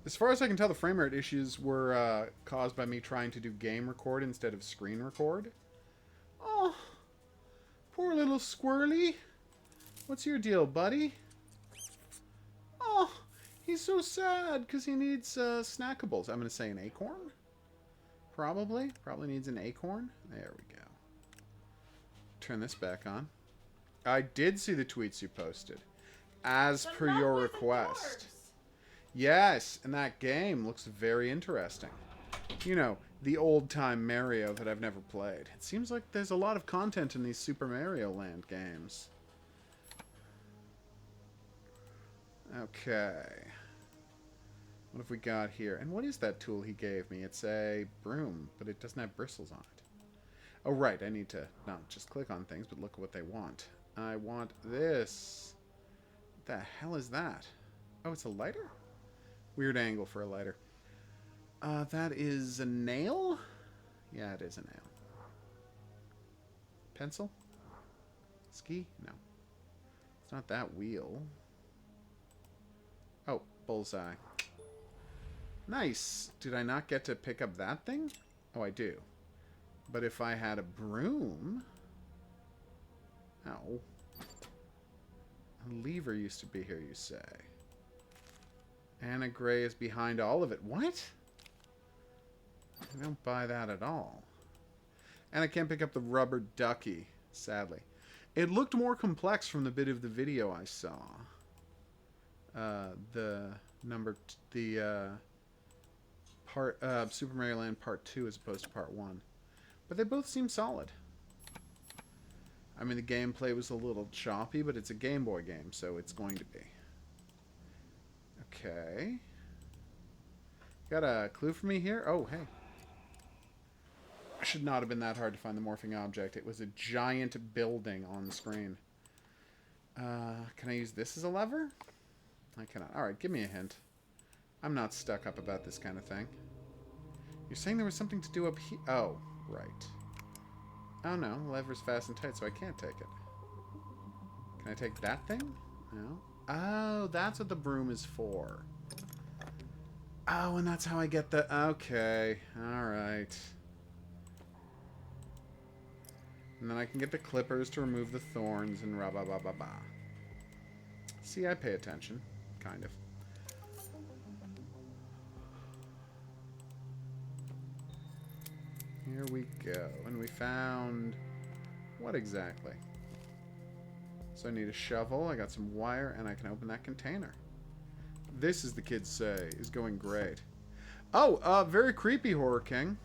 As far as I can tell, the frame rate issues were caused by me trying to do game record instead of screen record. Oh, poor little squirrely. What's your deal, buddy? Oh, he's so sad because he needs snackables. I'm going to say an acorn? Probably. Probably needs an acorn. There we go. Turn this back on. I did see the tweets you posted. As But per not your with request. dwarves. Yes, and that game looks very interesting. You know, the old-time Mario that I've never played. It seems like there's a lot of content in these Super Mario Land games. Okay. What have we got here? And what is that tool he gave me? It's a broom, but it doesn't have bristles on it. Oh, right. I need to not just click on things, but look at what they want. I want this. What the hell is that? Oh, it's a lighter? Weird angle for a lighter. That is a nail? Yeah, it is a nail. Pencil? Ski? No. It's not that wheel. Oh, bullseye. Nice. Did I not get to pick up that thing? Oh, I do. But if I had a broom... Ow. A lever used to be here, you say. Anna Gray is behind all of it. What? I don't buy that at all. And I can't pick up the rubber ducky, sadly. It looked more complex from the bit of the video I saw. Super Mario Land Part 2 as opposed to Part 1. But they both seem solid. I mean, the gameplay was a little choppy, but it's a Game Boy game, so it's going to be. Okay. Got a clue for me here? Oh, hey. It should not have been that hard to find the morphing object. It was a giant building on the screen. Can I use this as a lever? I cannot. Alright, give me a hint. I'm not stuck up about this kind of thing. You're saying there was something to do up here? Oh, right. Oh no, the lever's fast and tight, so I can't take it. Can I take that thing? No. Oh, that's what the broom is for. Oh, and that's how I get the... Okay, alright. And then I can get the clippers to remove the thorns and rah-ba-ba-ba-ba. See, I pay attention. Kind of. Here we go. And we found... What exactly? So I need a shovel, I got some wire, and I can open that container. This, as the kids say, is going great. Oh, very creepy, Horror King.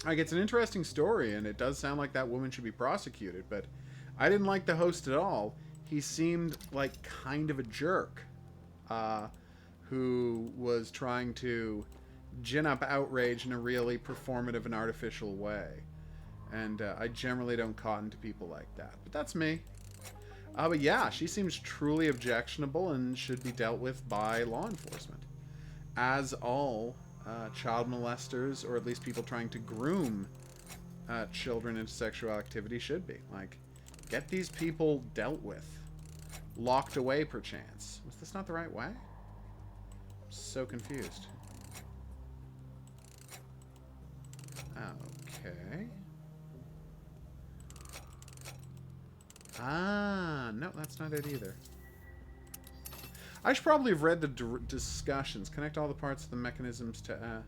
Like, it's an interesting story, and it does sound like that woman should be prosecuted, but I didn't like the host at all. He seemed like kind of a jerk, who was trying to gin up outrage in a really performative and artificial way. And I generally don't cotton to people like that. But that's me. But yeah, she seems truly objectionable and should be dealt with by law enforcement. As all child molesters, or at least people trying to groom children into sexual activity should be. Like, get these people dealt with. Locked away, perchance. Was this not the right way? I'm so confused. Okay. Ah, no, that's not it either. I should probably have read the discussions. Connect all the parts of the mechanisms to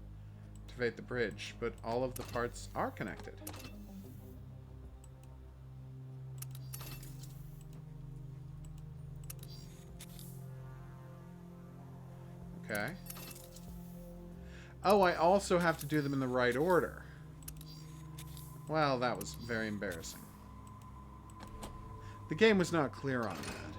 activate the bridge, but all of the parts are connected. Okay. Oh, I also have to do them in the right order. Well, that was very embarrassing. The game was not clear on that.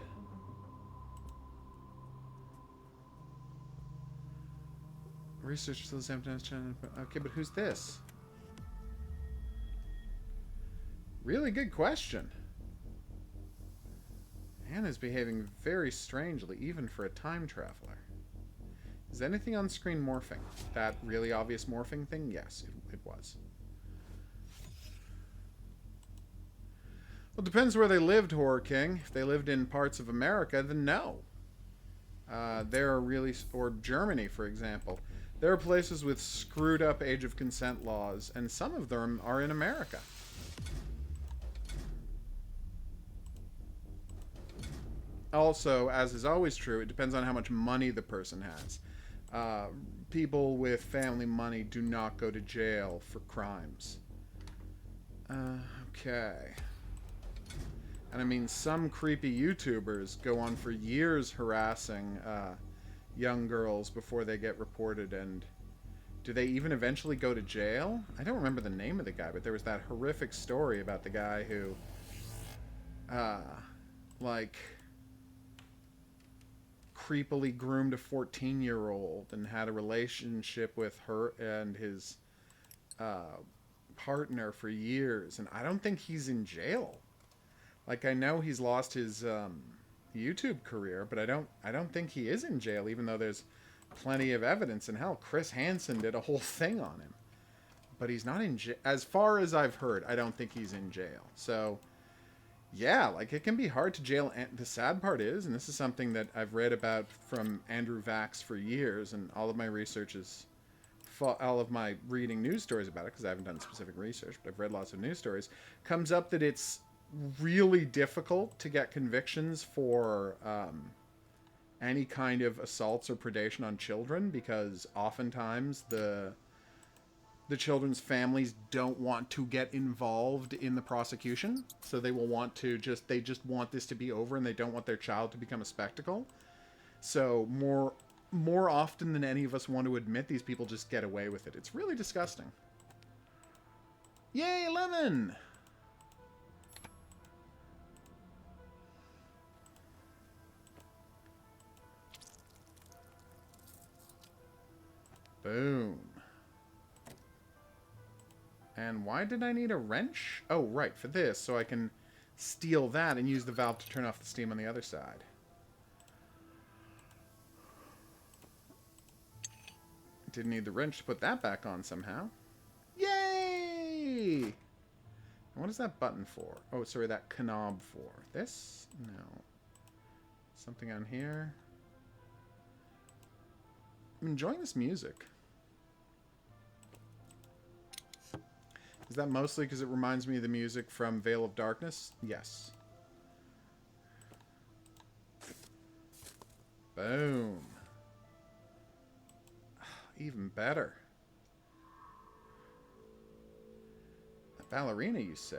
Research those emptiness. Okay, but who's this? Really good question. Anna's behaving very strangely, even for a time traveler. Is anything on screen morphing? That really obvious morphing thing? Yes, it was. Well, it depends where they lived, Horror King. If they lived in parts of America, then no. There are really, or Germany, for example, there are places with screwed up age of consent laws, and some of them are in America. Also, as is always true, it depends on how much money the person has. Uh, People with family money do not go to jail for crimes. Okay. And I mean, some creepy YouTubers go on for years harassing young girls before they get reported. And do they even eventually go to jail? I don't remember the name of the guy, but there was that horrific story about the guy who, uh, like, creepily groomed a 14-year-old and had a relationship with her and his uh, partner for years. And I don't think he's in jail. Like, I know he's lost his YouTube career, but I don't think he is in jail, even though there's plenty of evidence. And hell, Chris Hansen did a whole thing on him, but he's not in jail. As far as I've heard, I don't think he's in jail. So yeah, like, it can be hard to jail. And the sad part is, and this is something that I've read about from Andrew Vax for years, and all of my research is all of my reading news stories about it, because I haven't done specific research, but I've read lots of news stories, comes up that it's really difficult to get convictions for any kind of assaults or predation on children, because oftentimes the children's families don't want to get involved in the prosecution, so they will want to they just want this to be over, and they don't want their child to become a spectacle. So more often than any of us want to admit, these people just get away with it. It's really disgusting. Yay, lemon! Boom. And why did I need a wrench? Oh, right, for this, so I can steal that and use the valve to turn off the steam on the other side. Didn't need the wrench to put that back on somehow. Yay! And what is that button for? Oh, sorry, that knob for. This? No. Something on here. I'm enjoying this music. Is that mostly because it reminds me of the music from Veil of Darkness? Yes. Boom. Even better. A ballerina, you say?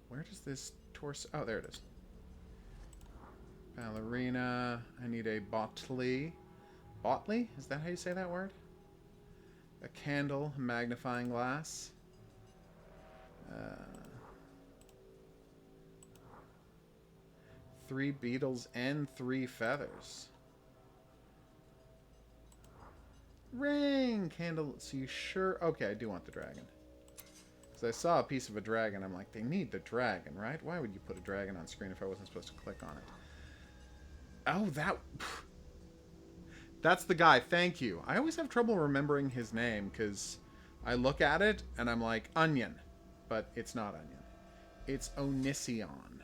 Where does this torso... Oh, there it is. Ballerina. I need a botley. Botley? Is that how you say that word? A candle, a magnifying glass. 3 beetles and 3 feathers. Ring! Candle. So you sure... Okay, I do want the dragon. Because I saw a piece of a dragon. I'm like, they need the dragon, right? Why would you put a dragon on screen if I wasn't supposed to click on it? Oh, that... That's the guy. Thank you. I always have trouble remembering his name because I look at it and I'm like, Onion. But it's not Onion. It's Onision.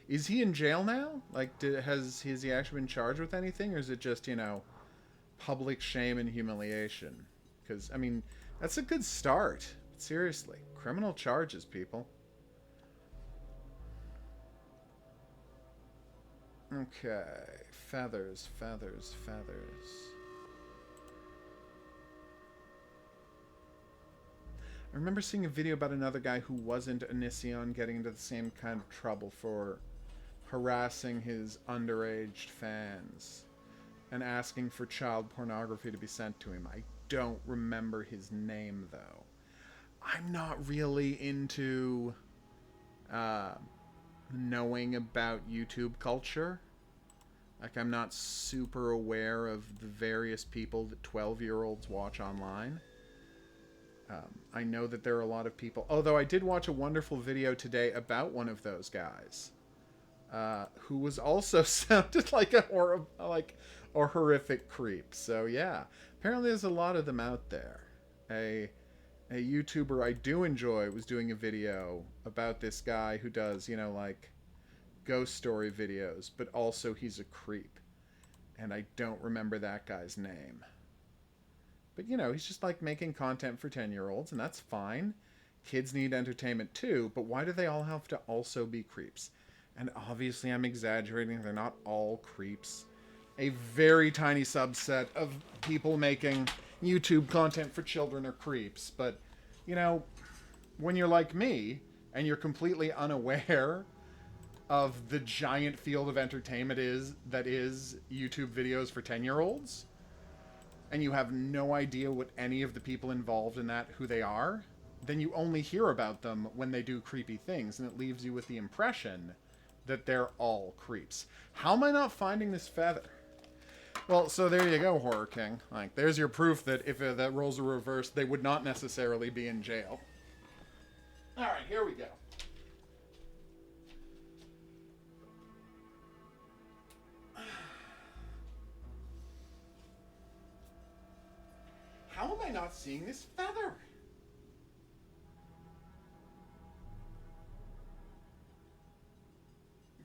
Is he in jail now? Like, has he actually been charged with anything? Or is it just, you know, public shame and humiliation? Because, I mean, that's a good start. Seriously. Criminal charges, people. Okay. Feathers, feathers, feathers. I remember seeing a video about another guy who wasn't Onision getting into the same kind of trouble for harassing his underage fans and asking for child pornography to be sent to him. I don't remember his name, though. I'm not really into knowing about YouTube culture. Like, I'm not super aware of the various people that 12-year-olds watch online. I know that there are a lot of people... Although I did watch a wonderful video today about one of those guys. Who was also sounded like a horrific creep. So, yeah. Apparently there's a lot of them out there. A YouTuber I do enjoy was doing a video about this guy who does, you know, like... ghost story videos, but also he's a creep. And I don't remember that guy's name. But, you know, he's just like making content for 10-year-olds, and that's fine. Kids need entertainment too, but why do they all have to also be creeps? And obviously I'm exaggerating, they're not all creeps. A very tiny subset of people making YouTube content for children are creeps. But, you know, when you're like me, and you're completely unaware of the giant field of entertainment that is YouTube videos for 10-year-olds, and you have no idea what any of the people involved in that, who they are, then you only hear about them when they do creepy things, and it leaves you with the impression that they're all creeps. How am I not finding this feather? Well, so there you go, Horror King. Like, there's your proof that if the roles were reversed, they would not necessarily be in jail. Alright, here we go. How am I not seeing this feather?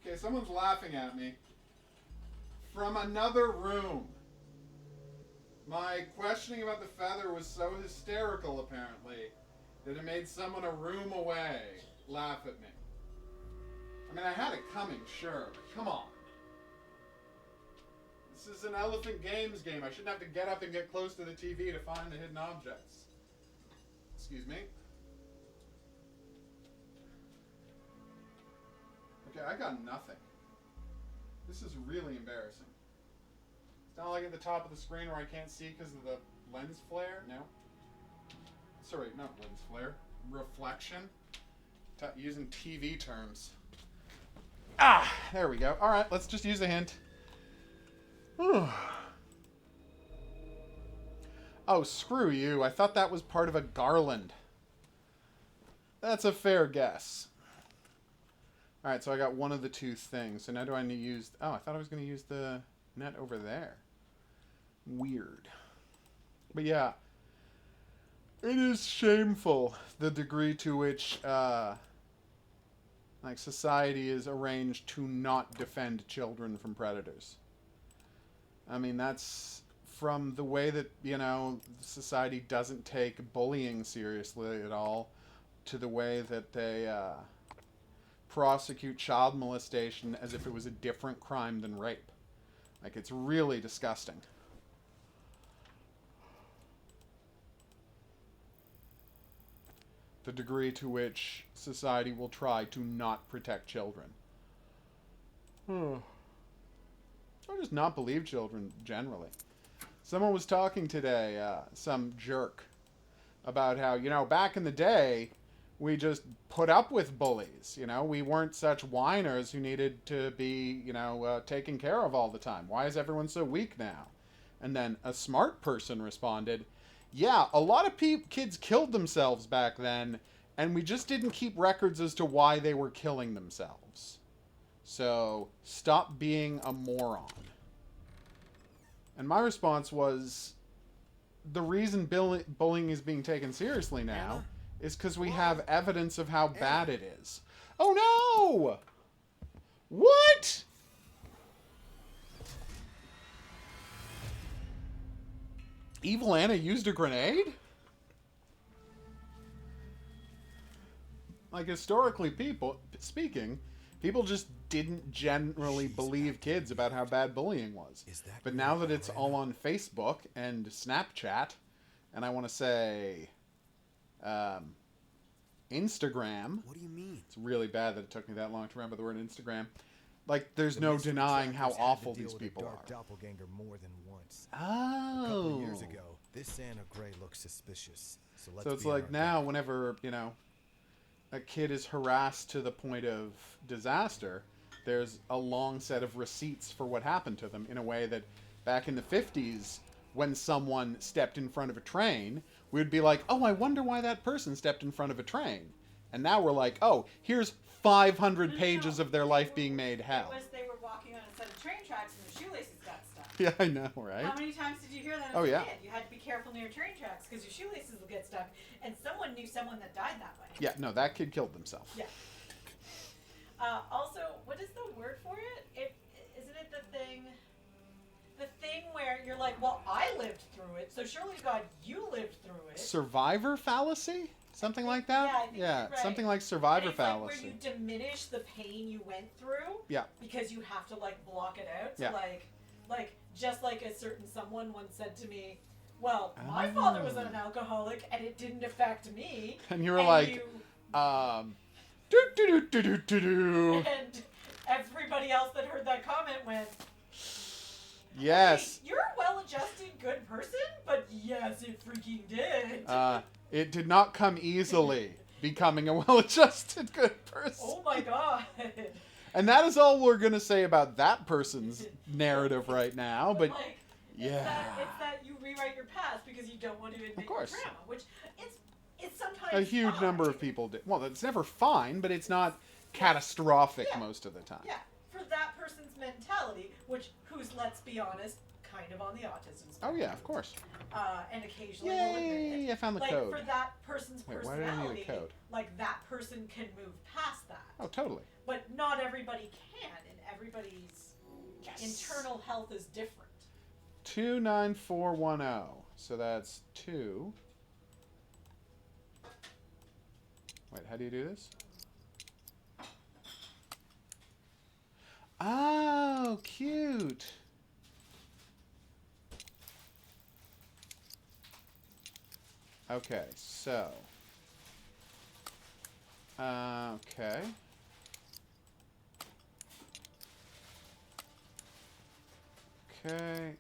Okay, someone's laughing at me. From another room. My questioning about the feather was so hysterical, apparently, that it made someone a room away laugh at me. I mean, I had it coming, sure, but come on. This is an Elephant Games game. I shouldn't have to get up and get close to the TV to find the hidden objects. Excuse me. Okay, I got nothing. This is really embarrassing. It's not like at the top of the screen where I can't see because of the lens flare. No. Sorry, not lens flare. Reflection. Using TV terms. Ah, there we go. All right, let's just use a hint. Oh, screw you. I thought that was part of a garland. That's a fair guess. Alright, so I got one of the two things. So now do I need to use... Oh, I thought I was going to use the net over there. Weird. But yeah. It is shameful, the degree to which, like, society is arranged to not defend children from predators. I mean, that's from the way that, you know, society doesn't take bullying seriously at all, to the way that they prosecute child molestation as if it was a different crime than rape. Like, it's really disgusting. The degree to which society will try to not protect children. Or just not believe children generally. Someone was talking today, some jerk, about how, you know, back in the day, we just put up with bullies. You know, we weren't such whiners who needed to be, you know, taken care of all the time. Why is everyone so weak now? And then a smart person responded, yeah, a lot of kids killed themselves back then, and we just didn't keep records as to why they were killing themselves. So, stop being a moron. And my response was, the reason bullying is being taken seriously now is because we have evidence of how bad it is. Oh no! What? Evil Anna used a grenade? Like, historically speaking, people just didn't generally believe kids about how bad bullying was. But now that it's all on Facebook and Snapchat, and I want to say Instagram. What do you mean? It's really bad that it took me that long to remember the word Instagram. Like, there's no denying how awful these people are. Doppelganger more than once. Oh. A couple of years ago, this Anna Gray looks suspicious. So it's like now, whenever, you know, a kid is harassed to the point of disaster, there's a long set of receipts for what happened to them, in a way that back in the 50s, when someone stepped in front of a train, we would be like, oh, I wonder why that person stepped in front of a train. And now we're like, oh, here's 500 pages of their life being made hell. It was they were walking on a set of train tracks and their shoelaces got stuck. Yeah, I know, right? How many times did you hear that as a kid? You had to be careful near train tracks because your shoelaces will get stuck. And someone knew someone that died that way. Yeah, no, that kid killed himself. Yeah. Also, what is the word for it? Isn't it the thing where you're like, well, I lived through it, so surely to God, you lived through it. Survivor fallacy? Something like that? Yeah, I think you're right. Something like survivor And it's fallacy. like where you diminish the pain you went through. Yeah. Because you have to like block it out. So Yeah. like just like a certain someone once said to me, well, my father was an alcoholic and it didn't affect me. And you were like, do do do do do do do. And everybody else that heard that comment went, Yes. "Hey, you're a well-adjusted, good person, but yes, it freaking did." It did not come easily, becoming a well-adjusted good person. Oh my god. And that is all we're going to say about that person's narrative right now, but like, yeah. It's that you rewrite your past because you don't want to admit Of course. your trauma, which it's sometimes A huge fine. number of people do. Well, it's never fine, but it's not catastrophic most of the time. Yeah, for that person's mentality, who's, let's be honest, kind of on the autism spectrum. Oh, yeah, of course. And occasionally will admit Yay, it. I found the like, code. for that person's Wait, why do I need a personality, code? like, that person can move past that. Oh, totally. But not everybody can, and everybody's internal health is different. 29410. So that's 2. Wait, how do you do this? Oh, cute. Okay, so. Okay. Okay.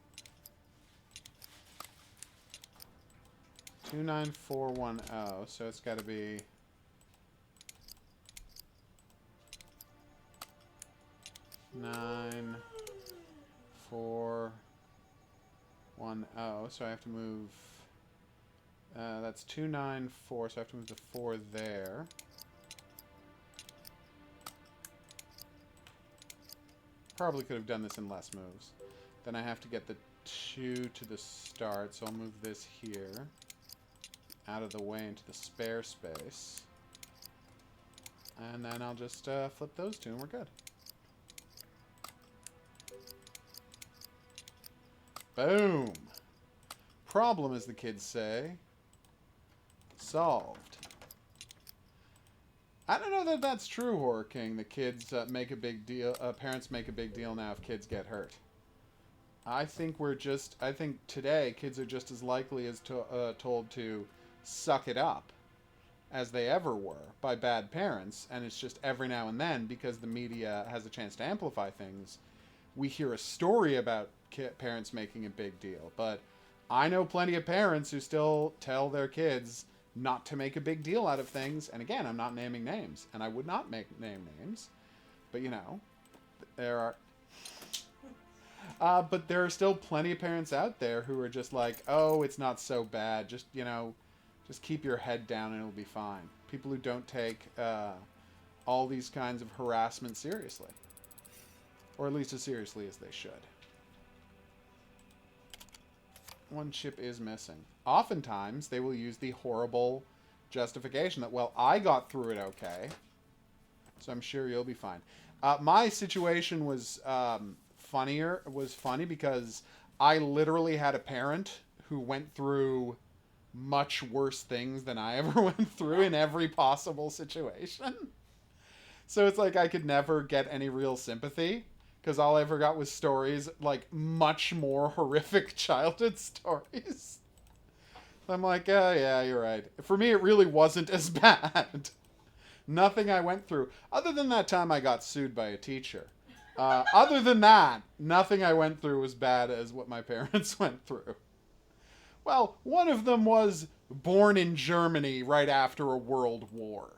29410, so it's got to be 9410. So I have to move. That's 294, so I have to move the 4 there. Probably could have done this in less moves. Then I have to get the 2 to the start, so I'll move this here out of the way into the spare space. And then I'll just flip those 2 and we're good. Boom! Problem, as the kids say, solved. I don't know that that's true, Horror King. The kids make a big deal. Parents make a big deal now if kids get hurt. I think today kids are just as likely as told to suck it up as they ever were by bad parents, and it's just every now and then, because the media has a chance to amplify things, we hear a story about parents making a big deal. But I know plenty of parents who still tell their kids not to make a big deal out of things. And again, I'm not naming names, and I would not name names, but you know, there are but there are still plenty of parents out there who are just like, oh, it's not so bad, just, you know, just keep your head down and it'll be fine. People who don't take all these kinds of harassment seriously, or at least as seriously as they should. One chip is missing. Oftentimes, they will use the horrible justification that, well, I got through it okay, so I'm sure you'll be fine. My situation was funny because I literally had a parent who went through much worse things than I ever went through in every possible situation. So it's like I could never get any real sympathy, because all I ever got was stories, like, much more horrific childhood stories. I'm like, oh, yeah, you're right. For me, it really wasn't as bad. Nothing I went through, other than that time I got sued by a teacher. Other than that, nothing I went through was bad as what my parents went through. Well, one of them was born in Germany right after a world war.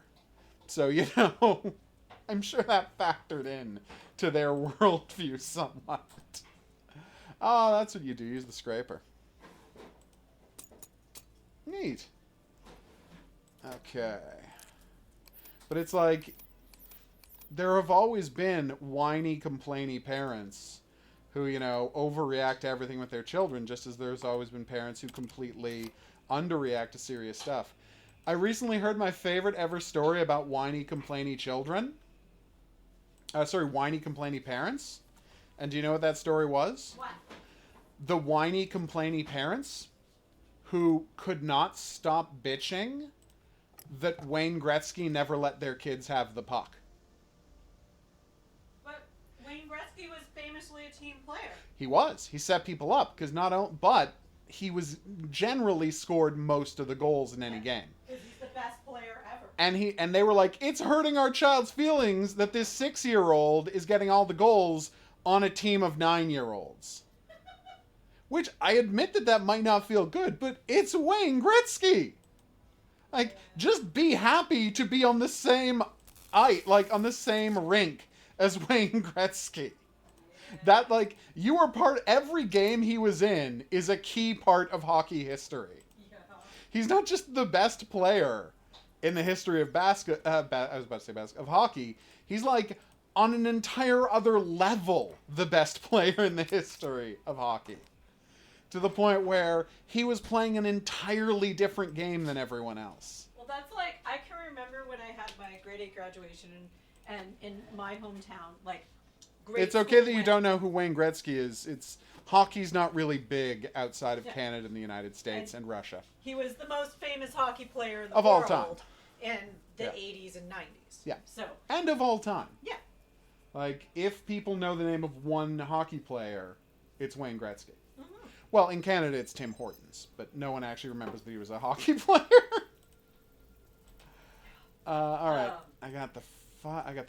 So, you know, I'm sure that factored in to their worldview somewhat. Oh, that's what you do. Use the scraper. Neat. Okay. But it's like, there have always been whiny, complainy parents who, you know, overreact to everything with their children, just as there's always been parents who completely underreact to serious stuff. I recently heard my favorite ever story about whiny, complainy children. Whiny, complainy parents. And do you know what that story was? What? The whiny, complainy parents who could not stop bitching that Wayne Gretzky never let their kids have the puck. But Wayne Gretzky was famously a team player. He was. He set people up but he was generally scored most of the goals in any game. Because he's the best player ever. And they were like, it's hurting our child's feelings that this 6-year-old is getting all the goals on a team of 9-year-olds. Which I admit that might not feel good, but it's Wayne Gretzky. Like, just be happy to be on the same on the same rink as Wayne Gretzky. That, like, you are every game he was in is a key part of hockey history. Yeah. He's not just the best player in the history of of hockey. He's, like, on an entire other level, the best player in the history of hockey. To the point where he was playing an entirely different game than everyone else. Well, that's like, I can remember when I had my grade 8 graduation and in my hometown, like, It's okay that you don't know who Wayne Gretzky is. Hockey's not really big outside of Canada and the United States and Russia. He was the most famous hockey player in the Of world all time. in the Yeah. 80s and 90s. Yeah. So, And of all time. yeah. Like, if people know the name of one hockey player, it's Wayne Gretzky. Mm-hmm. Well, in Canada, it's Tim Hortons, but no one actually remembers that he was a hockey player. All right, I got the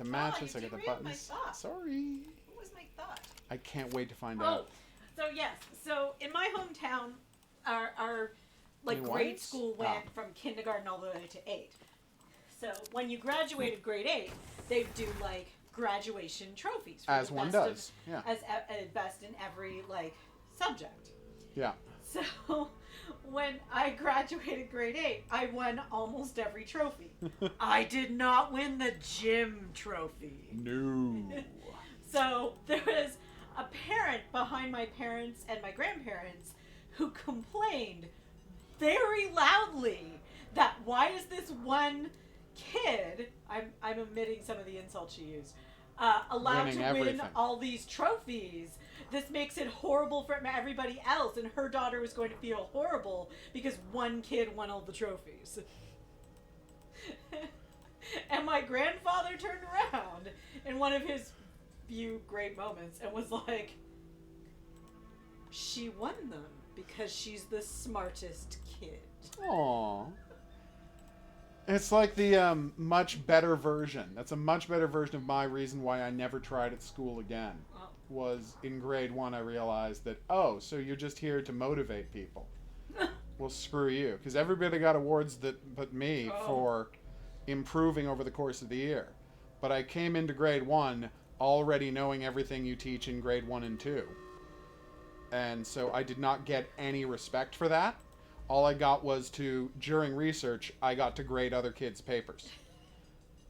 matches. I you got the derailed my buttons. thought. Sorry, What was my thought? I can't wait to find Oh, out. so yes. So in my hometown, our like Any grade whites? school went Oh. from kindergarten all the way to 8. So when you graduated grade 8, they do like graduation trophies. For As the one best of- does. Yeah. As best in every like subject. Yeah. So when I graduated grade 8, I won almost every trophy. I did not win the gym trophy. No. So there was a parent behind my parents and my grandparents who complained very loudly that why is this one kid, I'm omitting some of the insults she used, allowed Winning to everything. win all these trophies. This makes it horrible for everybody else, and her daughter was going to feel horrible because one kid won all the trophies. And my grandfather turned around in one of his few great moments and was like, she won them because she's the smartest kid. Aw. It's like the much better version. That's a much better version of my reason why I never tried at school again. Oh. Was in grade 1 I realized that, oh, so you're just here to motivate people. Well, screw you. Because everybody got awards but me for improving over the course of the year. But I came into grade 1 already knowing everything you teach in grade 1 and 2. And so I did not get any respect for that. All I got was during research, I got to grade other kids' papers.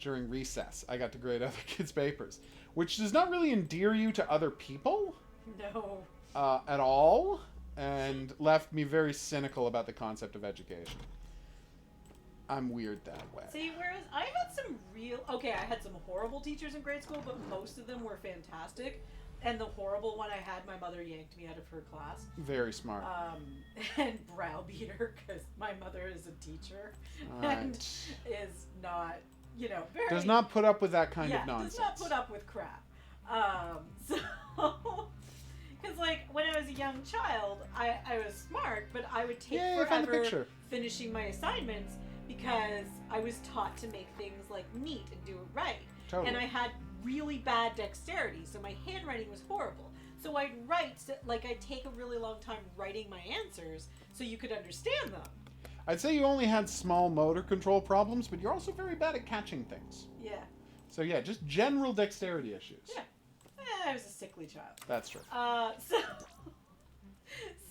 During recess, I got to grade other kids' papers. Which does not really endear you to other people No. at all. And left me very cynical about the concept of education. I'm weird that way. See, whereas I had I had some horrible teachers in grade school, but most of them were fantastic. And the horrible one I had, my mother yanked me out of her class. Very smart. And browbeat her because my mother is a techer Alright. and is not, very... Does not put up with that kind of does nonsense. not put up with crap. So... Because, like, when I was a young child, I was smart, but I would take Yay, I found the forever picture. finishing my assignments because I was taught to make things, like, neat and do it right. Totally. And I had really bad dexterity, so my handwriting was horrible. So I'd I'd take a really long time writing my answers so you could understand them. I'd say you only had small motor control problems, but you're also very bad at catching things. Yeah. So yeah, just general dexterity issues. Yeah. I was a sickly child. That's true.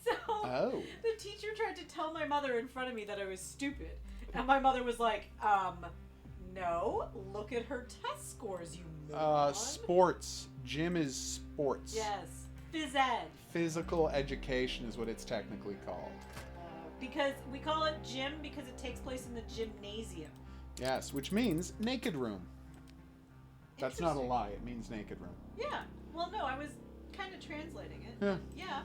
So Oh. the teacher tried to tell my mother in front of me that I was stupid. And my mother was like, no, look at her test scores, you moron. Sports. Gym is sports. Yes, phys ed. Physical education is what it's technically called. Because we call it gym because it takes place in the gymnasium. Yes, which means naked room. That's not a Interesting. lie. It means naked room. Yeah. Well, no, I was kind of translating it. Yeah. Yeah.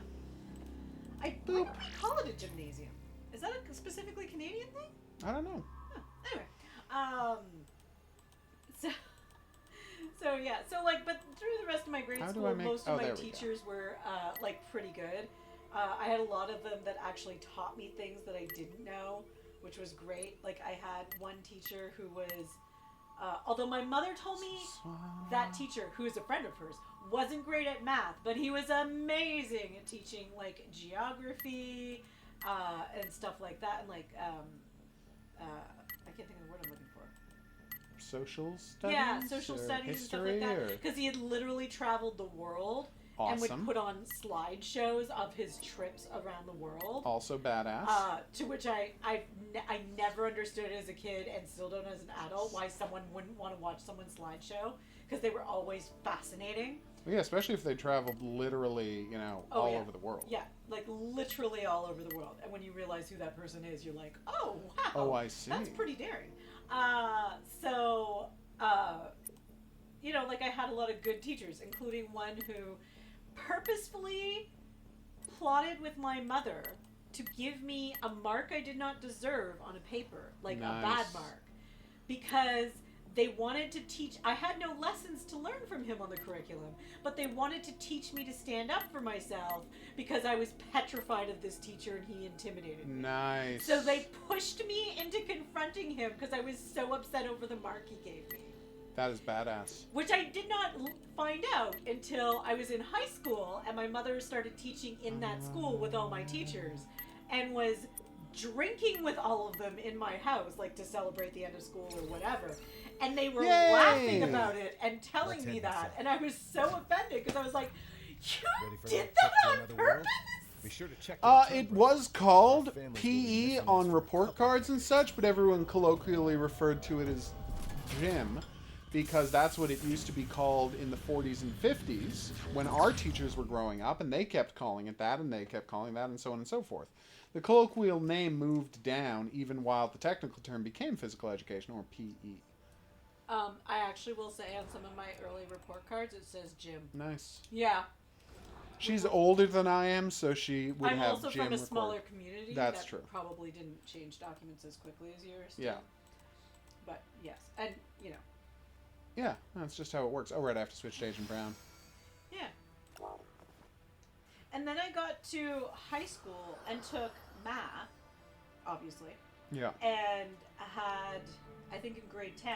Why Boop. don't we call it a gymnasium? Is that a specifically Canadian thing? I don't know. Huh. Anyway, so yeah, so like, but through the rest of my grade How do school, I make- most oh, of my there we go. teachers were like pretty good. I had a lot of them that actually taught me things that I didn't know, which was great. Like I had one teacher who was, although my mother told me that teacher, who is a friend of hers, wasn't great at math, but he was amazing at teaching like geography and stuff like that, and like I can't think of the word I'm looking for. Social studies? Yeah, social or studies and stuff history, like that. or- Because he had literally traveled the world and would Awesome. put on slideshows of his trips around the world. Also badass. To which I never understood as a kid and still don't as an adult why someone wouldn't want to watch someone's slideshow, because they were always fascinating. Yeah, especially if they traveled literally, Oh, all yeah. over the world. Yeah, like literally all over the world. And when you realize who that person is, you're like, oh wow, Oh, I see. that's pretty daring. Like I had a lot of good teachers, including one who purposefully plotted with my mother to give me a mark I did not deserve on a paper, like a bad Nice. mark, because they wanted to teach. I had no lessons to learn from him on the curriculum, but they wanted to teach me to stand up for myself because I was petrified of this teacher and he intimidated me. Nice. So they pushed me into confronting him because I was so upset over the mark he gave me. That is badass. Which I did not find out until I was in high school and my mother started teaching in that school with all my teachers and was drinking with all of them in my house, like to celebrate the end of school or whatever. And they were Yay! laughing about it and telling Let's me head inside. that. And I was so offended because I was like, Ready you for did another that trip to on another world? purpose? Be sure to check. your It return was brochure. called Our families will be PE missing on us for a report couple cards and days. such, but everyone colloquially referred to it as gym because that's what it used to be called in the 40s and 50s when our teachers were growing up, and they kept calling it that, and they kept calling that, and so on and so forth. The colloquial name moved down even while the technical term became physical education, or E. PE. I actually will say on some of my early report cards it says gym. Nice. Yeah. She's older than I am, so she would I'm have also gym from a smaller record. community. That's that true. Probably didn't change documents as quickly as yours. Yeah. But yes, and Yeah, that's just how it works. Oh, right, I have to switch to Agent Brown. yeah. And then I got to high school and took math, obviously, Yeah. and had, I think in grade 10,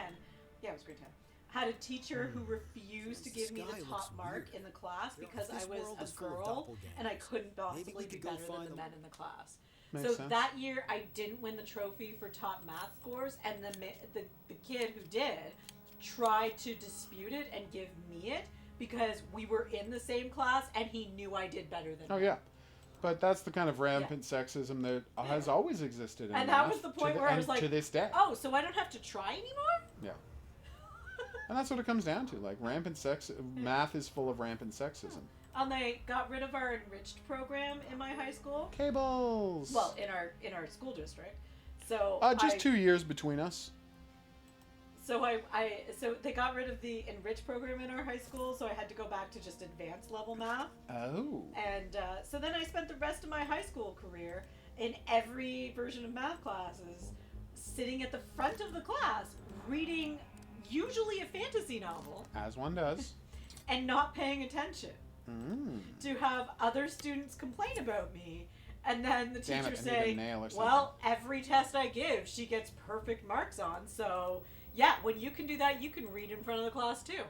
yeah, it was grade 10, had a teacher who refused to give me Sky the looks top mark weird. in the class You know, because this I was world is a full of girl and I doppelgangers. couldn't Maybe possibly we be could go better than find the them. men in the class. Makes So sense. that year I didn't win the trophy for top math scores, and the kid who did tried to dispute it and give me it because we were in the same class and he knew I did better than Oh, him. yeah. But that's the kind of rampant sexism that has always existed in And that math was the point to where I and was like, to this day. Oh, so I don't have to try anymore? Yeah. And that's what it comes down to. Like, rampant sex... Math is full of rampant sexism. And they got rid of our enriched program in my high school. Cables! Well, in our school district. So just 2 years between us. So so they got rid of the enriched program in our high school, so I had to go back to just advanced level math. Oh. And so then I spent the rest of my high school career in every version of math classes, sitting at the front of the class, reading usually a fantasy novel, As one does. and not paying attention, Mm. to have other students complain about me, and then the Damn teacher it, I need a say, nail or well, every test I give, she gets perfect marks on, so yeah, when you can do that, you can read in front of the class too.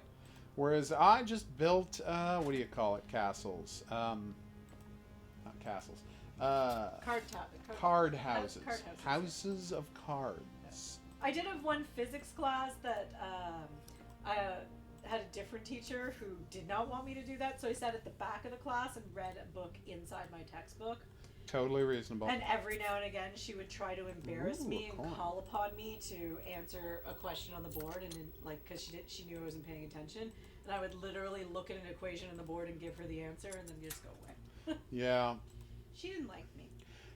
Whereas I just built, what do you call it? Castles. Not castles. Card houses. Card houses. Houses of cards. I did have one physics class that I had a different teacher who did not want me to do that, so I sat at the back of the class and read a book inside my textbook. Totally reasonable. And every now and again, she would try to embarrass Ooh, me a and coin. call upon me to answer a question on the board, and then, because she knew I wasn't paying attention, and I would literally look at an equation on the board and give her the answer, and then just go away. Yeah. She didn't like me.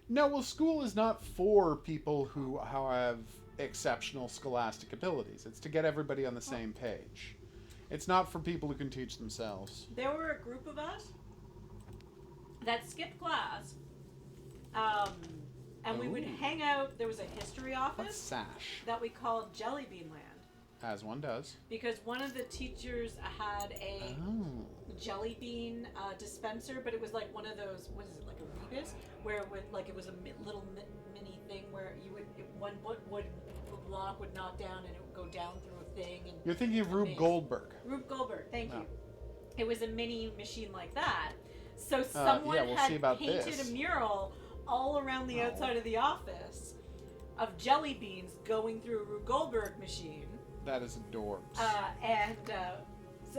No, well, school is not for people who have exceptional scholastic abilities. It's to get everybody on the same page. It's not for people who can teach themselves. There were a group of us that skipped class, and we would Ooh. hang out. There was a history What's office sash? that we called Jelly Bean Land As one does. because one of the teachers had a Oh. jelly bean dispenser, but it was like one of those. What is it, like a Rebus, where it would like it was a little mini thing where you would one would block would knock down and it would go down through a thing. And You're thinking of Rube amazing. Goldberg. Rube Goldberg, thank Oh. you. It was a mini machine like that. So someone yeah, we'll see had about painted this. a mural all around the Oh. outside of the office of jelly beans going through a Rube Goldberg machine. That is adorbs.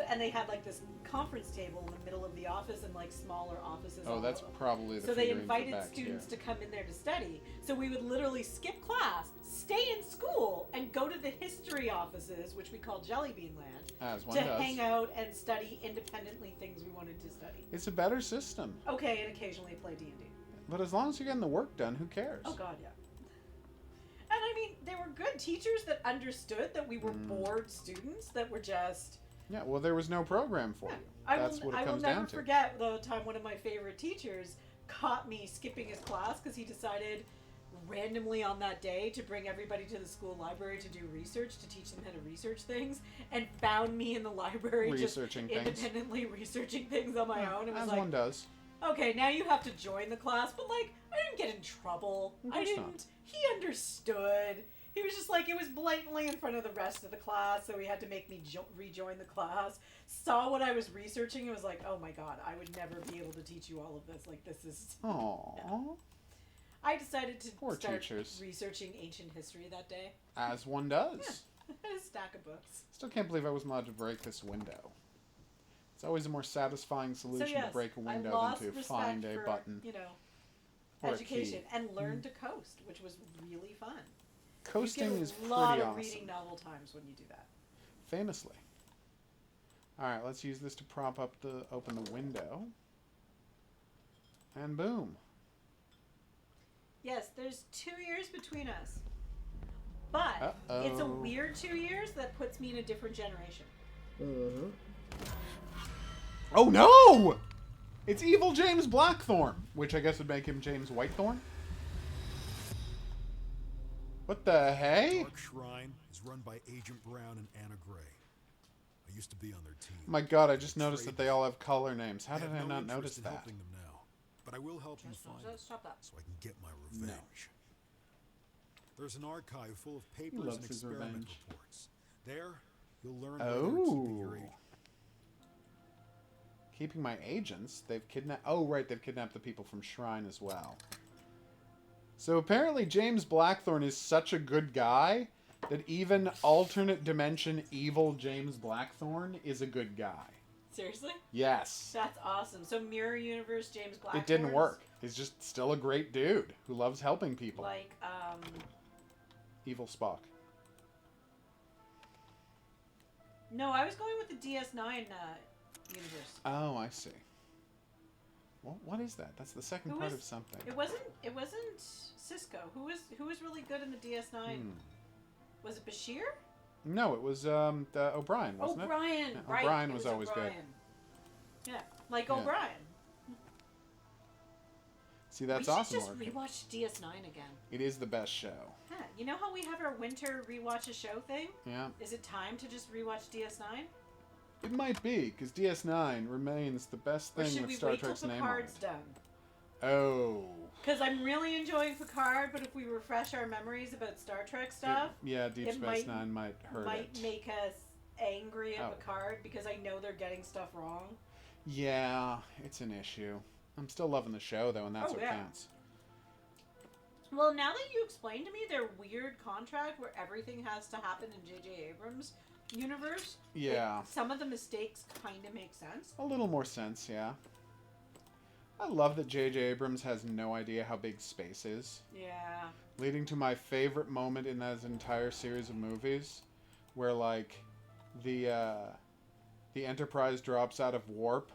And they had like this conference table in the middle of the office and like smaller offices. Oh, all that's over. probably the So they figurine for invited back students here. to come in there to study. So we would literally skip class, stay in school, and go to the history offices, which we call Jelly Bean Land, As one to does. hang out and study independently things we wanted to study. It's a better system. Okay, and occasionally play D&D. But as long as you're getting the work done, who cares? Oh god, yeah. And I mean, they were good teachers that understood that we were bored students that were just... Yeah, well, there was no program for Yeah. you. I That's will, what it I will comes never down to. forget the time one of my favorite teachers caught me skipping his class because he decided randomly on that day to bring everybody to the school library to do research, to teach them how to research things, and found me in the library Researching just things. independently researching things on my own. It was As like, one does. okay, now you have to join the class, but like, I didn't get in trouble. Of I course didn't. not. He understood. He was just like, it was blatantly in front of the rest of the class, so he had to make me rejoin the class. Saw what I was researching and was like, oh my god, I would never be able to teach you all of this. Like, this is. Aww. I decided to Poor start teachers. researching ancient history that day. As one does. I had a stack of books. Still can't believe I wasn't allowed to break this window. It's always a more satisfying solution So yes, to break a I window lost than to respect find a for, button you know, or a education key. and learned to coast, which was really fun. Coasting you get is a pretty lot of awesome. reading novel times when you do that. Famously. Alright, let's use this to prop up open the window. And boom. Yes, there's 2 years between us. But it's a Uh-oh. weird 2 years that puts me in a different generation. Oh no! It's evil James Blackthorn, which I guess would make him James Whitethorn. What the hey? Dark Shrine is run by Agent Brown and Anna Gray. I used to be on their team. My god, I just noticed that they all have color names. How did have I no not interest notice in that? helping them now, but I will help you find them Stop that. so I can get my revenge. There's an archive full of papers loves and his experiment revenge. reports. There, you'll learn where they're keeping your Oh. agent. Keeping my agents? They've kidnapped... Oh, right, they've kidnapped the people from Shrine as well. So apparently James Blackthorn is such a good guy that even alternate dimension evil James Blackthorn is a good guy. Seriously? Yes. That's awesome. So Mirror Universe James Blackthorn. It didn't work. He's just still a great dude who loves helping people. Like, Evil Spock. no, I was going with the DS9 universe. Oh, I see. What is that? That's the second Who part is- of something. It wasn't Cisco. Who was really good in the DS9? Hmm. Was it Bashir? No, it was O'Brien, wasn't it? O'Brien. Yeah, Right. O'Brien it was always good. O'Brien. Yeah, like Yeah. O'Brien. See, that's we should awesome. just Orca. rewatch DS9 again. It is the best show. Huh. You know how we have our winter rewatch a show thing? Yeah. Is it time to just rewatch DS9? It might be, because DS9 remains the best Or thing should with we Star wait till Trek's name on it. Picard's done? Oh. Because I'm really enjoying Picard, but if we refresh our memories about Star Trek stuff, Yeah, Deep it Space might- Nine might hurt might it. make us angry at Oh. Picard because I know they're getting stuff wrong. Yeah, it's an issue. I'm still loving the show, though, and that's Oh, what yeah. counts. Well, now that you explained to me their weird contract where everything has to happen in J.J. Abrams' universe, Yeah. some of the mistakes kind of make sense. A little more sense, yeah. I love that J.J. Abrams has no idea how big space is, Yeah. leading to my favorite moment in that entire series of movies, where, like, the Enterprise drops out of warp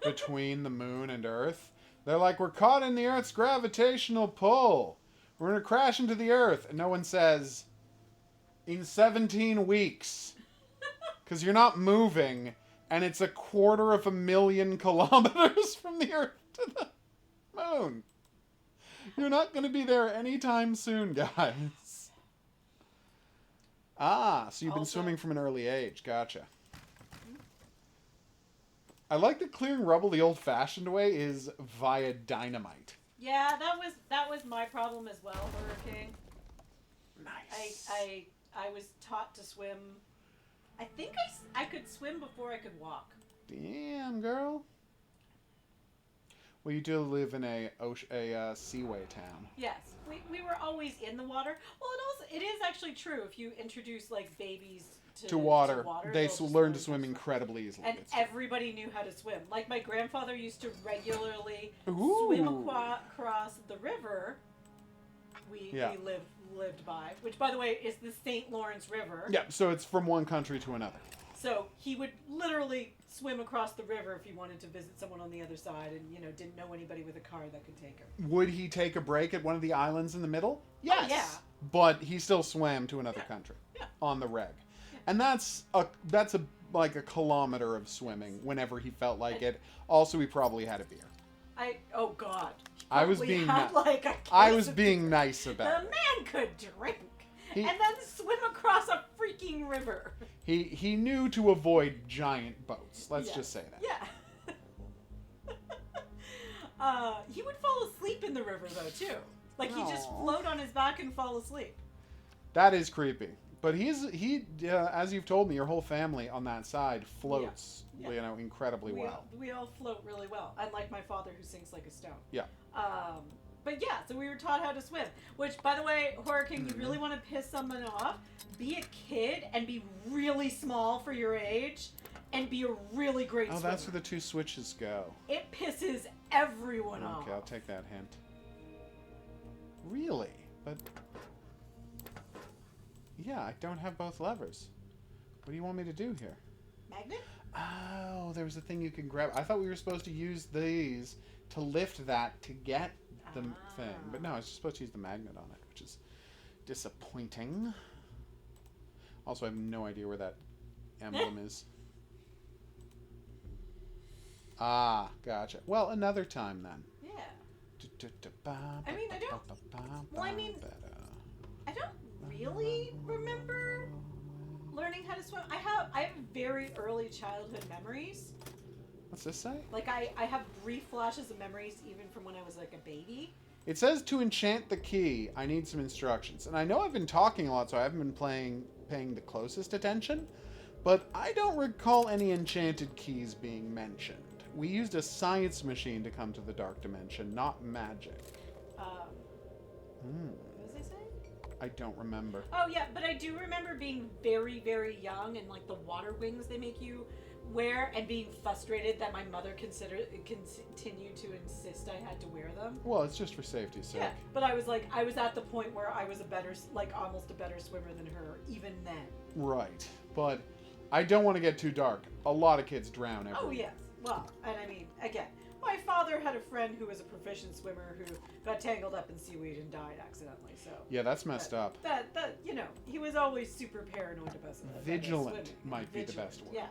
between the moon and Earth. They're like, we're caught in the Earth's gravitational pull. We're going to crash into the Earth. And no one says, in 17 weeks. Because you're not moving, and it's 250,000 kilometers from the Earth to the moon. You're not going to be there anytime soon, guys. Ah, so you've been Also- swimming from an early age. Gotcha. I like that clearing rubble the old-fashioned way is via dynamite. Yeah, that was my problem as well, Burger King. Nice. I was taught to swim. I think I could swim before I could walk. Damn, girl. Well, you do live in a seaway town. Yes, we were always in the water. Well, it is actually true. If you introduce like babies To water, they they'll just learn to swim incredibly easily. And It's true. everybody knew how to swim. Like my grandfather used to regularly Ooh. swim across the river we Yeah. lived by, which by the way is the St. Lawrence River. Yeah, so it's from one country to another. So he would literally swim across the river if he wanted to visit someone on the other side and, didn't know anybody with a car that could take him. Would he take a break at one of the islands in the middle? Yes. yeah. But he still swam to another Yeah. country Yeah. on the reg. And that's like a kilometer of swimming whenever he felt like it. Also, he probably had a beer. Oh God. He I was probably being had, ni- like, a I case was of being beer. nice The about it. man could drink He- and then swim across a freaking river. He knew to avoid giant boats. Let's Yeah. just say that. Yeah. He would fall asleep in the river though too. Like he just Aw. float on his back and fall asleep. That is creepy. But he as you've told me, your whole family on that side floats, Yeah. incredibly well. We all float really well, unlike my father who sinks like a stone. Yeah. But yeah, so we were taught how to swim. Which, by the way, Horror King, Mm-hmm. you really want to piss someone off? Be a kid and be really small for your age, and be a really great Oh, swimmer. that's where the two switches go. It pisses everyone off. Okay, I'll take that hint. Really? But yeah, I don't have both levers. What do you want me to do here? Magnet? Oh, there was a thing you can grab. I thought we were supposed to use these to lift that to get the thing. But no, I was just supposed to use the magnet on it, which is disappointing. Also, I have no idea where that emblem is. Ah, gotcha. Well, another time then. Yeah. I mean, I don't- well, I mean, I don't really remember learning how to swim. I have very early childhood memories. What's this say? Like I have brief flashes of memories even from when I was like a baby. It says to enchant the key, I need some instructions. And I know I've been talking a lot, so I haven't been paying the closest attention. But I don't recall any enchanted keys being mentioned. We used a science machine to come to the dark dimension, not magic. What was I saying? I don't remember. Oh yeah, but I do remember being very, very young and like the water wings they make you wear, and being frustrated that my mother continued to insist I had to wear them. Well, it's just for safety's sake. Yeah, but I was at the point where I was almost a better swimmer than her even then. Right. But I don't want to get too dark. A lot of kids drown every Oh yes. Well, and I mean, again, my father had a friend who was a proficient swimmer who got tangled up in seaweed and died accidentally. So Yeah, that's messed up. that he was always super paranoid about Vigilant swimming. might be the Vigilant, best word. Yeah,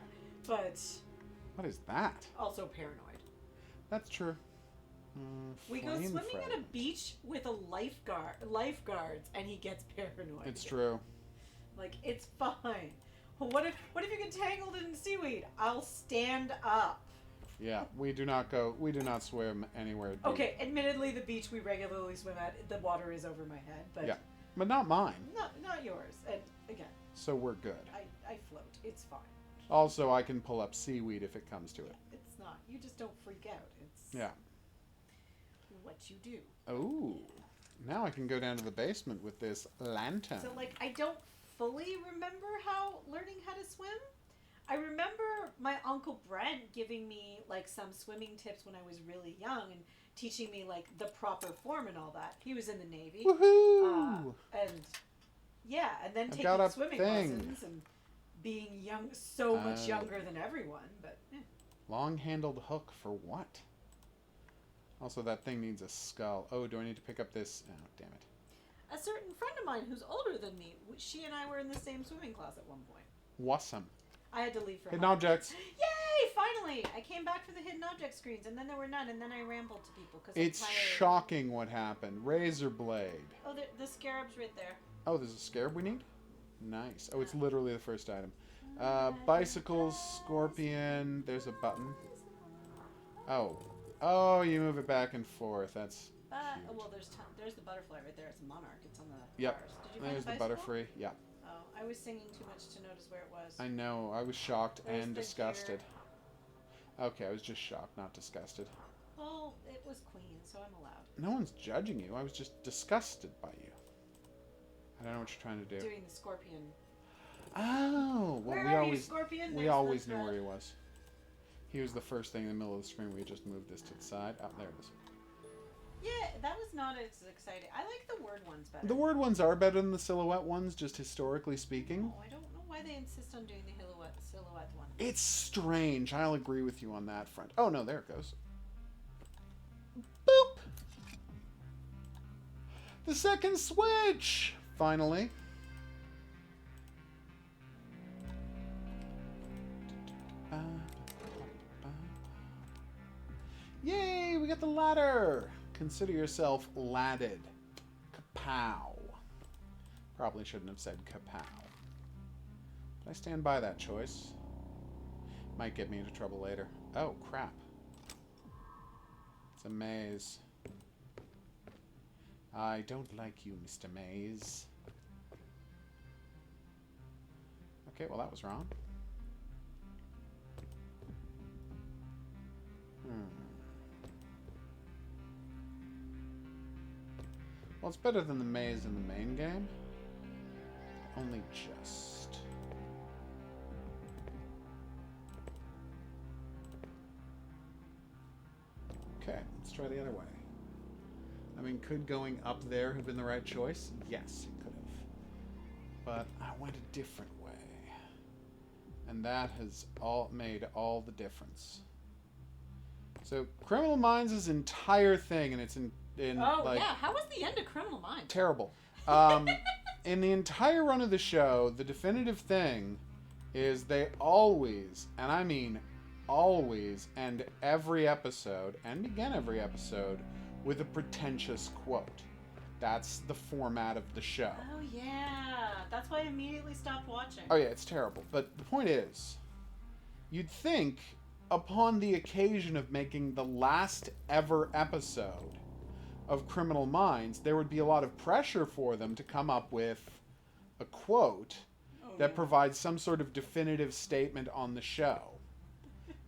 but What is that? also paranoid. That's true. We go Flame swimming at a fragment. beach with a lifeguards, and he gets paranoid. It's true. Like it's fine. Well, what if you get tangled in seaweed? I'll stand up. Yeah, we do not swim anywhere deep. Okay, admittedly, the beach we regularly swim at, the water is over my head, but Yeah. But not mine. not yours. And again, So we're good. I float. It's fine. Also, I can pull up seaweed if it comes to it. It's not. You just don't freak out. It's Yeah. what you do. Oh. Now I can go down to the basement with this lantern. So like, I don't fully remember learning how to swim. I remember my Uncle Brent giving me like some swimming tips when I was really young and teaching me like the proper form and all that. He was in the Navy. Woohoo! And yeah, and then I've got taking a swimming thing. lessons and being young, so much Oh. younger than everyone. But Long-handled hook for what? Also, that thing needs a skull. Oh, do I need to pick up this? Oh, damn it. a certain friend of mine who's older than me, she and I were in the same swimming class at one point. Wassum. I had to leave for a Hidden moment. objects. Yay! Finally, I came back for the hidden object screens, and then there were none, and then I rambled to people because It's shocking what happened. Razor blade. Oh, the scarab's right there. Oh, there's a scarab we need? Nice. Oh, it's literally the first item. Bicycles, scorpion. There's a button. Oh. Oh, you move it back and forth. That's cute. Well, there's the butterfly right there. It's a monarch. It's on the Yep. bars. Did you find There's the bicycle? butterfree. Yeah. Oh, I was singing too much to notice where it was. I know. I was shocked There's and the disgusted. deer. Okay, I was just shocked, not disgusted. Well, it was queen, so I'm allowed. No one's judging you. I was just disgusted by you. I don't know what you're trying to do. Doing the scorpion. Oh, well, Where we are always you, scorpion? we There's always the knew where thread. he was. He was the first thing in the middle of the screen. We just moved this to the side. Oh, there it is. Yeah, that was not as exciting. I like the word ones better. The word ones are better than the silhouette ones, just historically speaking. Oh, I don't know why they insist on doing the silhouette one. It's strange. I'll agree with you on that front. Oh, no, there it goes. Boop! The second switch! Finally. Yay, we got the ladder! Consider yourself ladded. Kapow. Probably shouldn't have said kapow. But I stand by that choice. Might get me into trouble later. Oh, crap. It's a maze. I don't like you, Mr. Maze. Okay, well that was wrong. Well, it's better than the maze in the main game. Only just. Okay, let's try the other way. I mean, could going up there have been the right choice? Yes, it could have. But I went a different way. And that has made all the difference. So, Criminal Minds' entire thing, and it's in Oh, like, yeah. How was the end of Criminal Minds? terrible. In the entire run of the show, the definitive thing is they always, and I mean always, end every episode, and again every episode, with a pretentious quote. That's the format of the show. Oh, yeah. That's why I immediately stopped watching. Oh yeah, it's terrible. But the point is, you'd think, upon the occasion of making the last ever episode of Criminal Minds, there would be a lot of pressure for them to come up with a quote that provides some sort of definitive statement on the show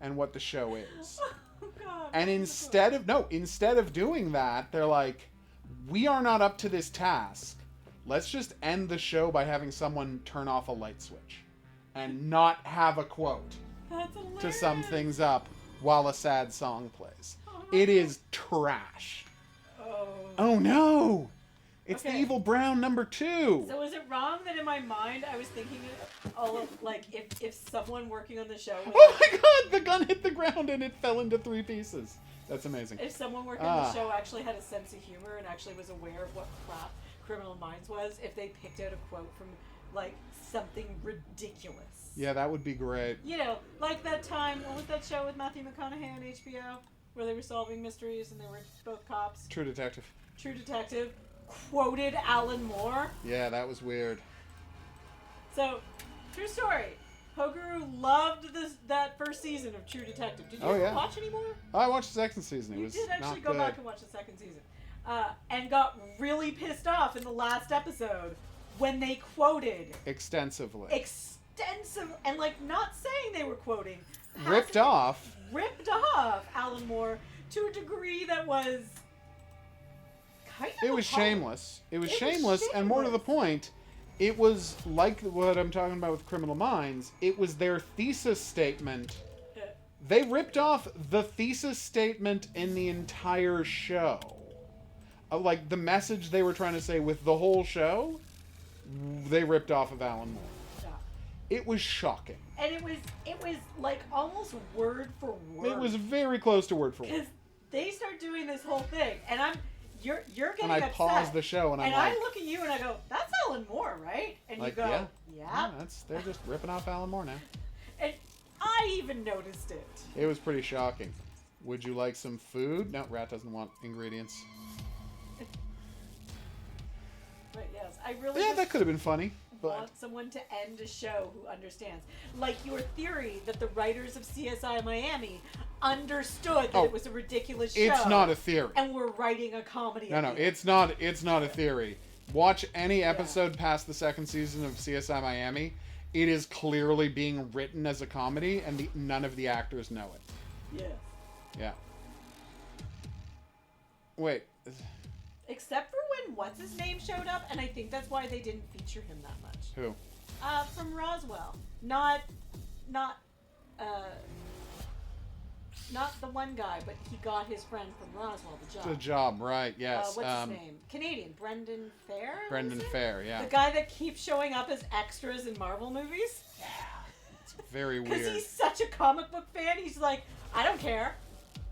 and what the show is. Oh, God. And instead of doing that, they're like, we are not up to this task. Let's just end the show by having someone turn off a light switch and not have a quote That's hilarious. to sum things up while a sad song plays. Oh, It is trash. Oh. Oh no! It's the Okay. Evil Brown number 2. So is it wrong that in my mind I was thinking all of, like, if someone working on the show was, Oh my god, the gun hit the ground and it fell into 3 pieces. That's amazing. if someone working on the show actually had a sense of humor and actually was aware of what crap Criminal Minds was, if they picked out a quote from, like, something ridiculous. Yeah, that would be great. You know, like that time, what was that show with Matthew McConaughey on HBO? Where they were solving mysteries and they were both cops. True Detective. True Detective quoted Alan Moore. Yeah, that was weird. So, true story. Poguru loved that first season of True Detective. Did you Oh, ever yeah. watch anymore? Oh, I watched the second season. It You was did actually not go good. back and watch the second season. And got really pissed off in the last episode when they quoted Extensively. extensive, and like not saying they were quoting. Ripped off. Ripped off Alan Moore to a degree that was kind of It was appalling. shameless. It was It was shameless, and more to the shameless. point, it was like what I'm talking about with Criminal Minds. It was their thesis statement. They ripped off the thesis statement in the entire show. Like, the message they were trying to say with the whole show, they ripped off of Alan Moore. Yeah. It was shocking. And it was like almost word for word. It was very close to word for word. because they start doing this whole thing, and you're getting And I upset. paused the show, and I'm and like, I look at you and I go, "That's Alan Moore, right?" And like, you go, yeah. "Yeah." They're just ripping off Alan Moore now. And I even noticed it. It was pretty shocking. Would you like some food? No, Rat doesn't want ingredients. But yes, I really Yeah, just that could have been funny. But want someone to end a show who understands. Like your theory that the writers of CSI Miami understood that Oh, it was a ridiculous show. it's not a theory. And we're writing a comedy. No, at no, the end. it's not a theory. Watch any episode past the second season of CSI Miami. It is clearly being written as a comedy, and none of the actors know it. Yes. Yeah. Wait. Except for when what's his name showed up, and I think that's why they didn't feature him that much. Who? From Roswell, not the one guy, but he got his friend from Roswell the job. The job, right? Yes. What's his name? Canadian, Brendan Fair. Brendan is it? Fair. Yeah. The guy that keeps showing up as extras in Marvel movies. It's very Because weird. he's such a comic book fan, he's like, I don't care.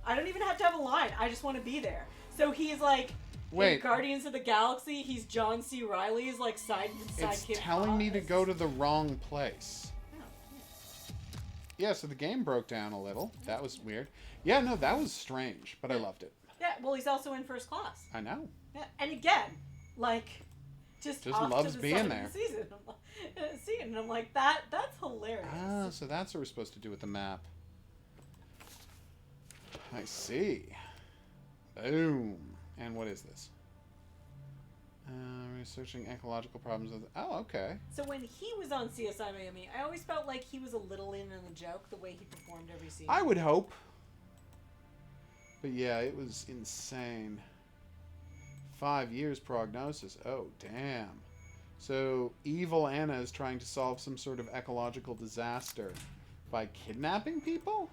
I don't even have to have a line. I just want to be there. So he's like, in Wait. Guardians of the Galaxy, he's John C. Reilly's like sidekick. It's telling me to go to the wrong place. Yeah, so the game broke down a little. That was weird. Yeah, no, that was strange, but I loved it. Yeah, well, he's also in First Class. I know. Yeah, and again, like, just off loves to the being side there. Of the season. And I'm like, that's hilarious. Ah, so that's what we're supposed to do with the map. I see. Boom. And what is this? Researching ecological problems with... Oh, okay. So when he was on CSI Miami, I always felt like he was a little in on the joke, the way he performed every scene. I would hope. But yeah, it was insane. 5 years prognosis. Oh, damn. So Evil Anna is trying to solve some sort of ecological disaster by kidnapping people?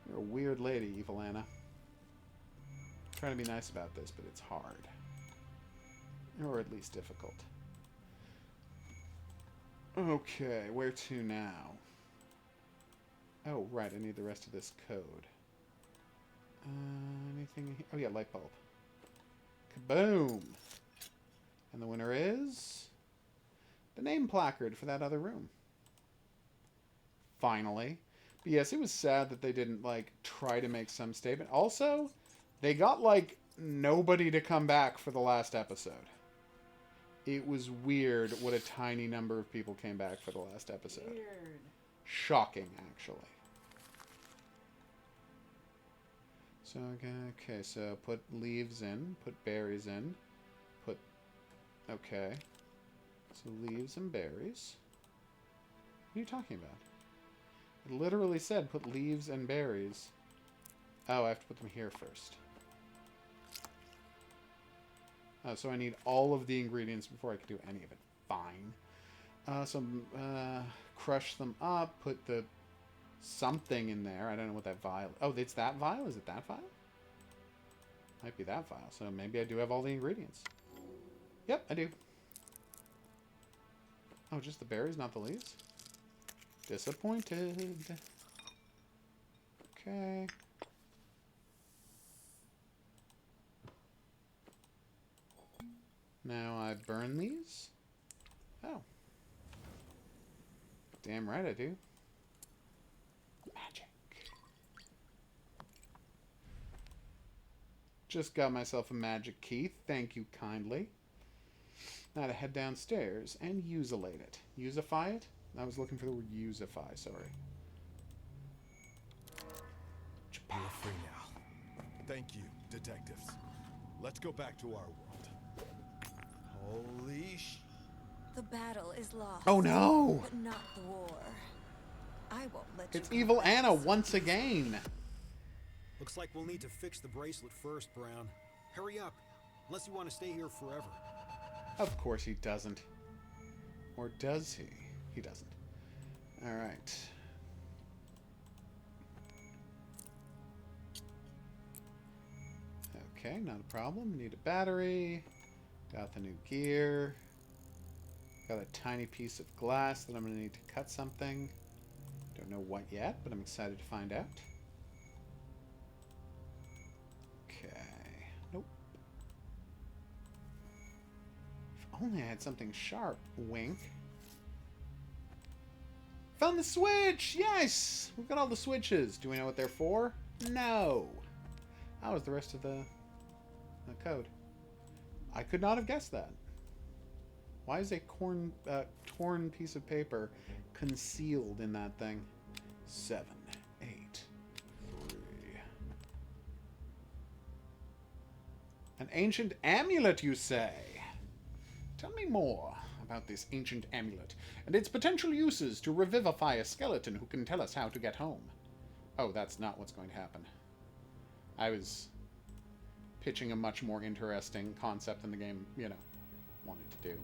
You're a weird lady, Evil Anna. I'm trying to be nice about this, but it's hard. Or at least difficult. Okay, where to now? Oh, right, I need the rest of this code. Anything? Oh, yeah, light bulb. Kaboom! And the winner is... the name placard for that other room. Finally. But yes, it was sad that they didn't, like, try to make some statement. Also, they got, like, nobody to come back for the last episode. It was weird what a tiny number of people came back for the last episode. Weird. Shocking, actually. So, okay, so put leaves in, put berries in, put... Okay. So leaves and berries. What are you talking about? It literally said put leaves and berries. Oh, I have to put them here first. Oh, so I need all of the ingredients before I can do any of it. Fine. Crush them up, put the something in there. I don't know what that vial... Oh, it's that vial? Is it that vial? Might be that vial. So maybe I do have all the ingredients. Yep, I do. Oh, just the berries, not the leaves? Disappointed. Okay. Now I burn these? Oh. Damn right I do. Magic. Just got myself a magic key. Thank you kindly. Now to head downstairs and usilate it. Usify it? I was looking for the word usify, sorry. You're free now. Thank you, detectives. Let's go back to our world. Holy sh... The battle is lost. Oh no! But not the war. I won't let you. It's come Evil back Anna so once easily. again. Looks like we'll need to fix the bracelet first, Brown. Hurry up, unless you want to stay here forever. Of course he doesn't. Or does he? He doesn't. Alright. Okay, not a problem. Need a battery. Got the new gear. Got a tiny piece of glass that I'm going to need to cut something. Don't know what yet, but I'm excited to find out. Okay. Nope. If only I had something sharp. Wink. Found the switch! Yes! We've got all the switches. Do we know what they're for? No. How was the rest of the code? I could not have guessed that. Why is a torn piece of paper concealed in that thing? 7, 8, 3. An ancient amulet, you say? Tell me more about this ancient amulet and its potential uses to revivify a skeleton who can tell us how to get home. Oh, that's not what's going to happen. I was pitching a much more interesting concept than the game, you know, wanted to do.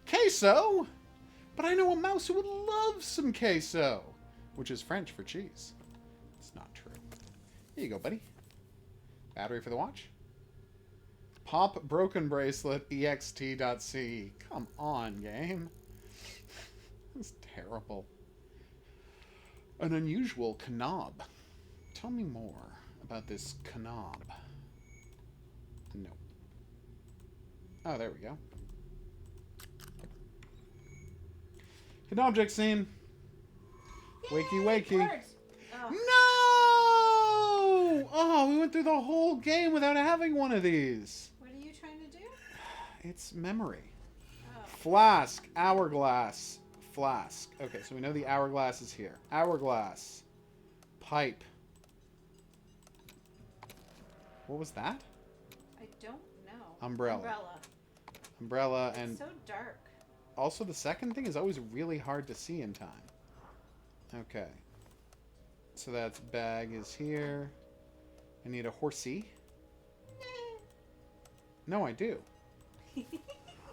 Queso? But I know a mouse who would love some queso, which is French for cheese. It's not true. Here you go, buddy. Battery for the watch. Pop broken bracelet ext.c. Come on, game. That's terrible. An unusual knob. Tell me more about this knob. No. Oh, there we go. Hidden object scene. Yay, Wakey, wakey. birds. Oh. No! Oh, we went through the whole game without having one of these. What are you trying to do? It's memory. Oh. Flask. Hourglass. Flask. Okay, so we know the hourglass is here. Hourglass. Pipe. What was that? I don't know. Umbrella. Umbrella and... It's so dark. Also, the second thing is always really hard to see in time. Okay. So that's bag is here. I need a horsey. No, I do.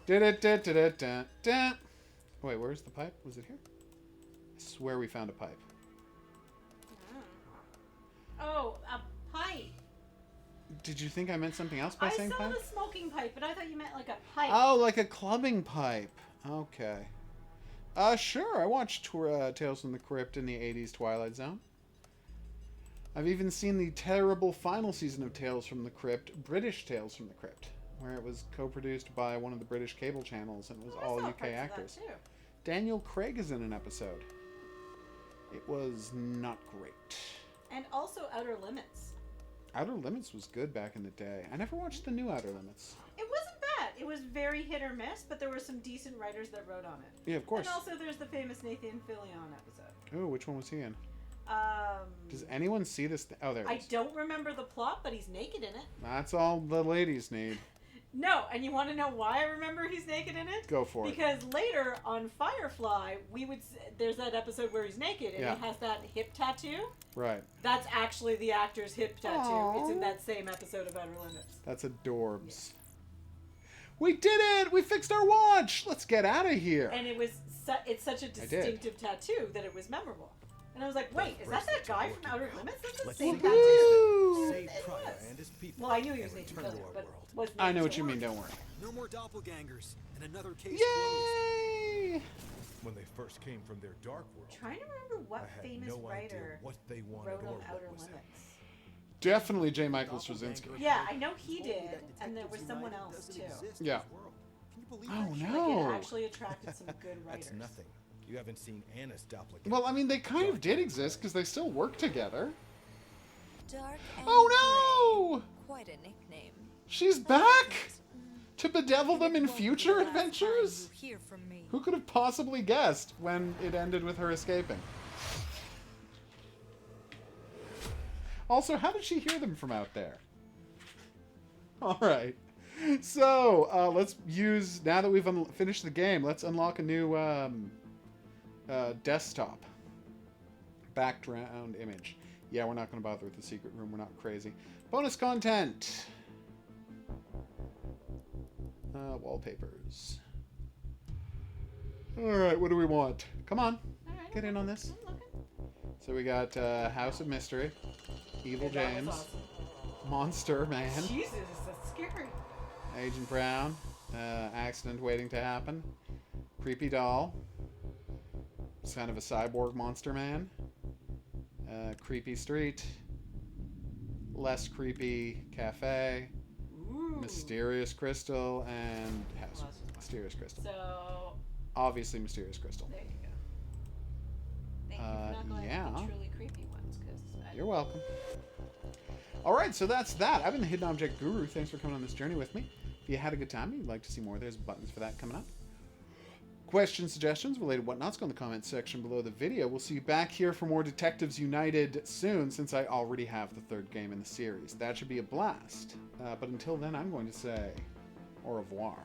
Da-da-da-da-da-da. Wait, where's the pipe? Was it here? I swear we found a pipe. Oh, a pipe. Did you think I meant something else by I saying saw pipe? the smoking pipe, but I thought you meant like a pipe. Oh, like a clubbing pipe. Okay. Sure. I watched Tales from the Crypt in the 80s Twilight Zone. I've even seen the terrible final season of Tales from the Crypt, British Tales from the Crypt, where it was co-produced by one of the British cable channels and it was I all saw UK parts of that actors. too. Daniel Craig is in an episode. It was not great. And also Outer Limits. Outer Limits was good back in the day. I never watched the new Outer Limits. It wasn't bad. It was very hit or miss, but there were some decent writers that wrote on it. Yeah, of course. And also there's the famous Nathan Fillion episode. Oh, which one was he in? Um, Does anyone see this? Oh, there it I is. don't remember the plot, but he's naked in it. That's all the ladies need. No, and you want to know why I remember he's naked in it? Go for it. Because later on Firefly, there's that episode where he's naked and Yeah. he has that hip tattoo. Right. That's actually the actor's hip tattoo. Aw. It's in that same episode of Outer Limits. That's adorbs. We did it! We fixed our watch! Let's get out of here! And it's such a distinctive tattoo that it was memorable. And I was like, wait, is that guy from Outer Limits? That's the Let's same see. tattoo. Woohoo! Save It Pryor was. and his people. Well, I knew he was and Nathan return to Fillion, our but world. was I know Nathan what you Fillion. mean, don't worry. No more doppelgangers, and another case closed. Yay! When they first came from their dark world, Trying to remember what I had famous no idea writer what they wanted wrote or on what Outer was Limits. happening. Definitely J. Michael Straczynski. Yeah, I know he Told me did, that and there was Detectives someone United else doesn't too. exist in Yeah. this world. Can you believe Oh, that? no. Like it actually attracted some good writers. That's nothing. You haven't seen Anna's doppelganger. Well, I mean, they kind of did exist because they still work together. Dark and Oh no! gray. Quite a nickname. She's back! To bedevil them in future adventures? You hear from me. Who could have possibly guessed when it ended with her escaping? Also, how did she hear them from out there? Alright. So, let's use, now that we've finished the game, let's unlock a new desktop. Background image. Yeah, we're not going to bother with the secret room. We're not crazy. Bonus content. Wallpapers. Alright, what do we want? Come on. Alright, Get in on this. I'm looking. So we got House of Mystery, Evil Yeah, that was James, awesome. Monster Man, Jesus, that's scary. Agent Brown, Accident Waiting to Happen, Creepy Doll, it's kind of a cyborg Monster Man, Creepy Street, Less Creepy Cafe, Ooh. Mysterious Crystal, and House. Lots of fun. Mysterious Crystal. So, obviously mysterious crystal. There you go. Thank you for not going yeah. with the truly creepy ones, because You're welcome. Alright, so that's that. I've been the Hidden Object Guru. Thanks for coming on this journey with me. If you had a good time and you'd like to see more, there's buttons for that coming up. Questions, suggestions, related whatnots, go in the comments section below the video. We'll see you back here for more Detectives United soon, since I already have the third game in the series. That should be a blast. But until then, I'm going to say au revoir.